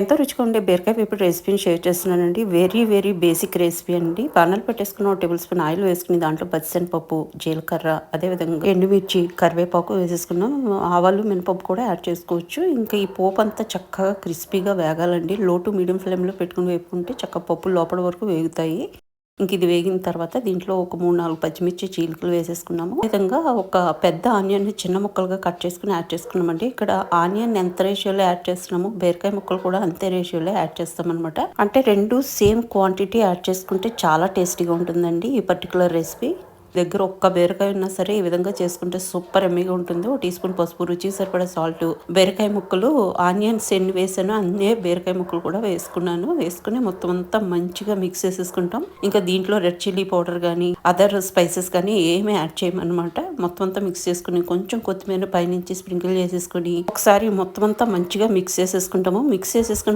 ఎంతో రుచిగా ఉండే బీరకాయ వేపుడు రెసిపీని షేర్ చేస్తున్నానండి. వెరీ వెరీ బేసిక్ రెసిపీ అండి. బాణాలు పెట్టేసుకుని ఒక టేబుల్ స్పూన్ ఆయిల్ వేసుకుని దాంట్లో పచ్చిశనగపప్పు, జీలకర్ర, అదేవిధంగా ఎండుమిర్చి, కరివేపాకు వేసేసుకున్నాం. ఆవాలు, మినపప్పు కూడా యాడ్ చేసుకోవచ్చు. ఇంకా ఈ పోపు అంతా చక్కగా క్రిస్పీగా వేగాలండి. లో టు మీడియం ఫ్లేమ్లో పెట్టుకుని వేపుకుంటే చక్కగా పప్పు లోపల వరకు వేగుతాయి. ఇంక ఇది వేగిన తర్వాత దీంట్లో ఒక 3-4 పచ్చిమిర్చి చీలికలు వేసేసుకున్నాము. ఈ విధంగా ఒక పెద్ద ఆనియన్ని చిన్న ముక్కలుగా కట్ చేసుకుని యాడ్ చేసుకున్నామండి. ఇక్కడ ఆనియన్ ఎంత రేషియోలో యాడ్ చేస్తున్నాము, బీరకాయ ముక్కలు కూడా అంతే రేషియోలో యాడ్ చేస్తామన్నమాట. అంటే రెండు సేమ్ క్వాంటిటీ యాడ్ చేసుకుంటే చాలా టేస్టీగా ఉంటుందండి ఈ పర్టికులర్ రెసిపీ. దగ్గర ఒక్క బీరకాయ ఉన్నా సరే ఈ విధంగా చేసుకుంటే సూపర్ ఎమ్మీగా ఉంటుంది. ఒక టీ స్పూన్ పసుపు, రుచికి సరిపడా సాల్ట్, బీరకాయ ముక్కలు, ఆనియన్స్ ఎన్ని వేసానో అన్నీ బీరకాయ ముక్కలు కూడా వేసుకున్నాను. వేసుకుని మొత్తం అంతా మంచిగా మిక్స్ చేసేసుకుంటాం. ఇంకా దీంట్లో రెడ్ చిల్లీ పౌడర్ కానీ అదర్ స్పైసెస్ కానీ ఏమీ యాడ్ చేయమన్నమాట. మొత్తం అంతా మిక్స్ చేసుకుని కొంచెం కొత్తిమీర పైనుంచి స్ప్రింకిల్ చేసేసుకుని ఒకసారి మొత్తం అంతా మంచిగా మిక్స్ చేసేసుకుంటాము. మిక్స్ చేసేసుకుని